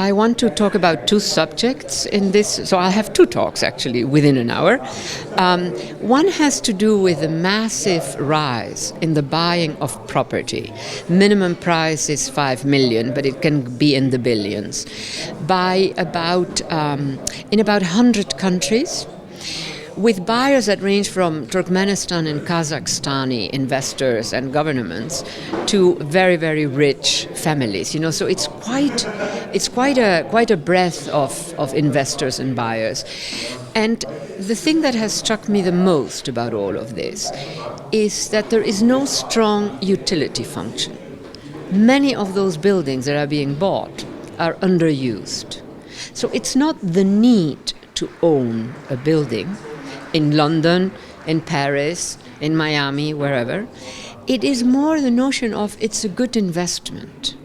I want to talk about two subjects in this, so I'll have two talks actually within an hour. One has to do with the massive rise in the buying of property. Minimum price is 5 million, but it can be in the billions. In about 100 countries, with buyers that range from Turkmenistan and Kazakhstani investors and governments to very, very rich families. So it's quite a breadth of investors and buyers. And the thing that has struck me the most about all of this is that there is no strong utility function. Many of those buildings that are being bought are underused. So it's not the need to own a building in London, in Paris, in Miami, wherever. It is more the notion of it's a good investment.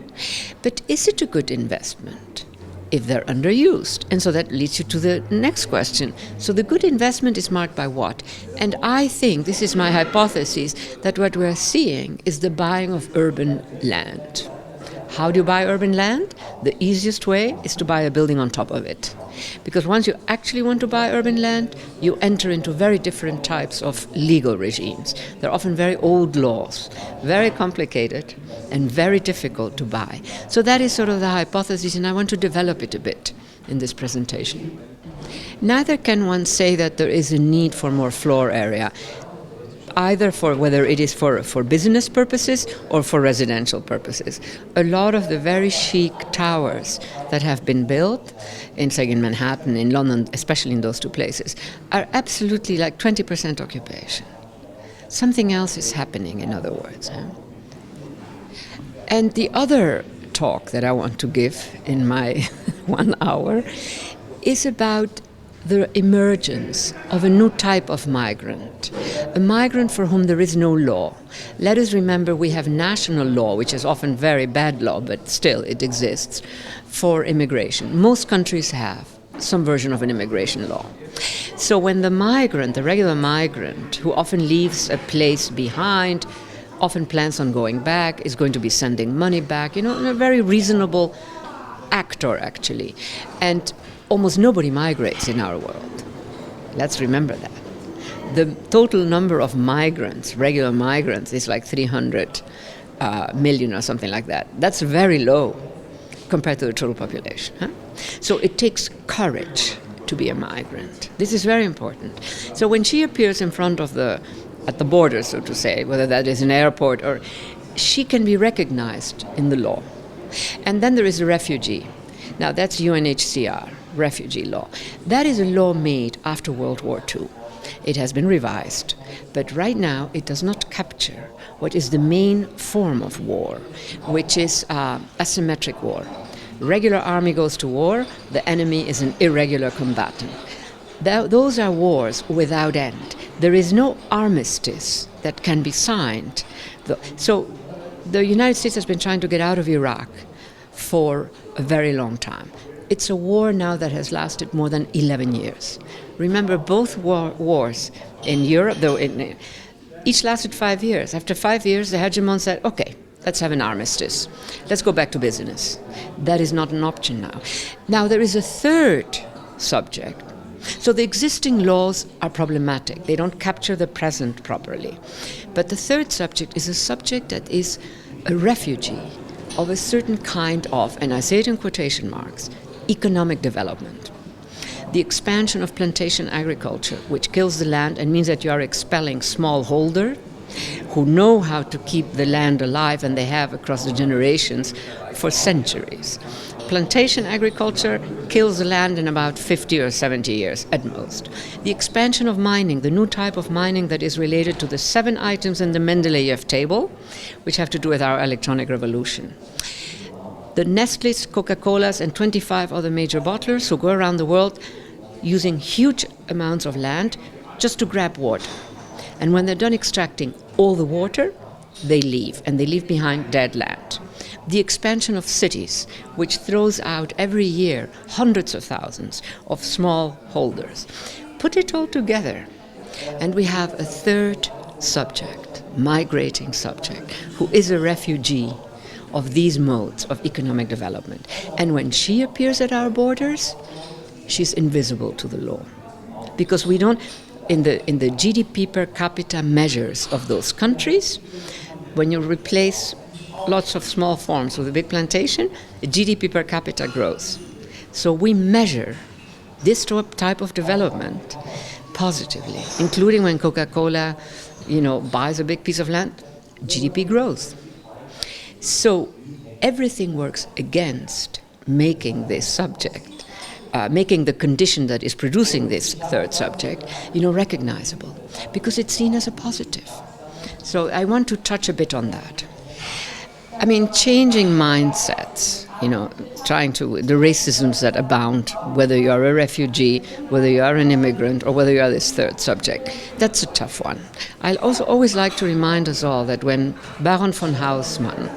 But is it a good investment if they're underused? And so that leads you to the next question. So the good investment is marked by what? And I think, this is my hypothesis, that what we're seeing is the buying of urban land. How do you buy urban land? The easiest way is to buy a building on top of it. Because once you actually want to buy urban land, you enter into very different types of legal regimes. They're often very old laws, very complicated and very difficult to buy. So that is sort of the hypothesis, and I want to develop it a bit in this presentation. Neither can one say that there is a need for more floor area, either for whether it is for business purposes or for residential purposes. A lot of the very chic towers that have been built, say in Manhattan, in London, especially in those two places, are absolutely like 20% occupation. Something else is happening, in other words. And the other talk that I want to give in my 1 hour is about the emergence of a new type of migrant, a migrant for whom there is no law. Let us remember we have national law, which is often very bad law, but still it exists, for immigration. Most countries have some version of an immigration law. So when the migrant, the regular migrant, who often leaves a place behind, often plans on going back, is going to be sending money back, in a very reasonable actor, actually. And almost nobody migrates in our world. Let's remember that. The total number of migrants, regular migrants, is like 300 million or something like that. That's very low compared to the total population. So it takes courage to be a migrant. This is very important. So when she appears in front of at the border, so to say, whether that is an airport or, she can be recognized in the law. And then there is a refugee. Now that's UNHCR, refugee law. That is a law made after World War II. It has been revised, but right now it does not capture what is the main form of war, which is asymmetric war. Regular army goes to war, the enemy is an irregular combatant. Those are wars without end. There is no armistice that can be signed. So the United States has been trying to get out of Iraq for a very long time. It's a war now that has lasted more than 11 years. Remember, both wars in Europe, each lasted 5 years. After 5 years, the hegemon said, okay, let's have an armistice. Let's go back to business. That is not an option now. Now, there is a third subject. So the existing laws are problematic. They don't capture the present properly. But the third subject is a subject that is a refugee of a certain kind of, and I say it in quotation marks, economic development. The expansion of plantation agriculture, which kills the land and means that you are expelling smallholders who know how to keep the land alive, and they have across the generations for centuries. Plantation agriculture kills the land in about 50 or 70 years at most. The expansion of mining, the new type of mining that is related to the 7 items in the Mendeleev table, which have to do with our electronic revolution. The Nestle's, Coca-Cola's, and 25 other major bottlers who go around the world using huge amounts of land just to grab water. And when they're done extracting all the water, they leave, and they leave behind dead land. The expansion of cities, which throws out every year hundreds of thousands of small holders. Put it all together, and we have a third subject, migrating subject, who is a refugee of these modes of economic development. And when she appears at our borders, she's invisible to the law. Because we don't, in the GDP per capita measures of those countries, when you replace lots of small farms with a big plantation, the GDP per capita grows. So we measure this type of development positively, including when Coca-Cola, buys a big piece of land, GDP grows. So everything works against making this subject, making the condition that is producing this third subject, recognizable, because it's seen as a positive. So I want to touch a bit on that. I mean, changing mindsets, the racisms that abound, whether you are a refugee, whether you are an immigrant, or whether you are this third subject, that's a tough one. I also always like to remind us all that when Baron von Haussmann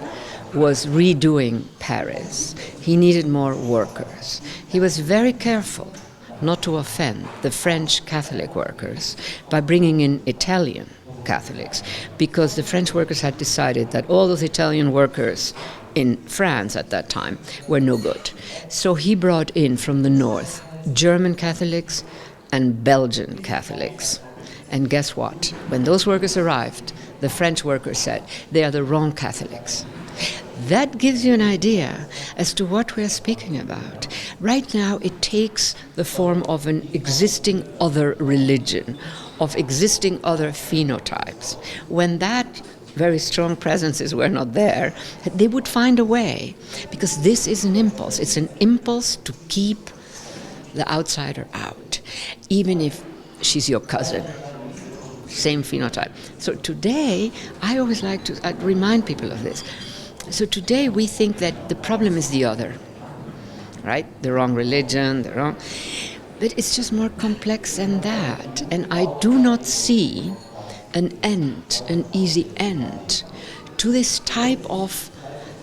was redoing Paris, he needed more workers. He was very careful not to offend the French Catholic workers by bringing in Italian Catholics, because the French workers had decided that all those Italian workers in France at that time were no good. So he brought in from the north German Catholics and Belgian Catholics. And guess what? When those workers arrived, the French workers said, they are the wrong Catholics. That gives you an idea as to what we are speaking about. Right now, it takes the form of an existing other religion, of existing other phenotypes. When that very strong presences were not there, they would find a way, because this is an impulse. It's an impulse to keep the outsider out, even if she's your cousin. Same phenotype. So today, I always like to remind people of this. So today we think that the problem is the other, right? The wrong religion, the wrong... But it's just more complex than that. And I do not see an easy end to this type of,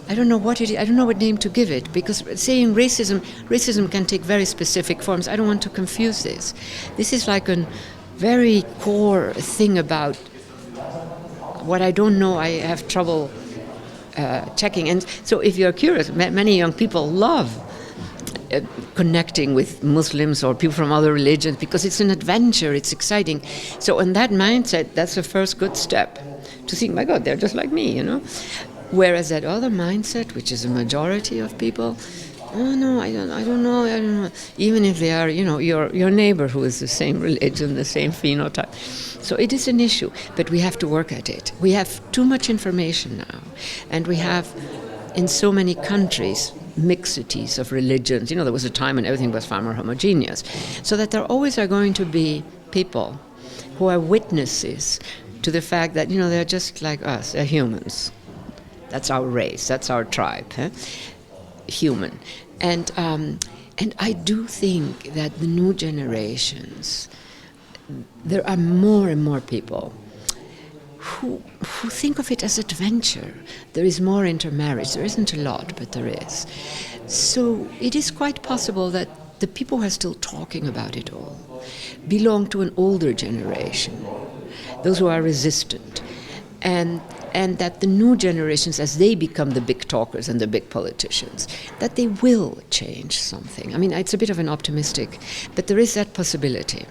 I don't know what it is, I don't know what name to give it, because saying racism can take very specific forms. I don't want to confuse this. This is like a very core thing about what I don't know, I have trouble checking. And so if you're curious, many young people love connecting with Muslims or people from other religions because it's an adventure, it's exciting. So in that mindset, that's the first good step, to think, my God, they're just like me, Whereas that other mindset, which is a majority of people, oh no, I don't know. Even if they are, your neighbor who is the same religion, the same phenotype. So it is an issue, but we have to work at it. We have too much information now, and we have, in so many countries, mixities of religions. There was a time when everything was far more homogeneous. So that there always are going to be people who are witnesses to the fact that, they're just like us, they're humans. That's our race, that's our tribe, human. And I do think that the new generations, there are more and more people who think of it as adventure. There is more intermarriage. There isn't a lot, but there is. So it is quite possible that the people who are still talking about it all belong to an older generation, those who are resistant, and that the new generations, as they become the big talkers and the big politicians, that they will change something. I mean, it's a bit of an optimistic, but there is that possibility.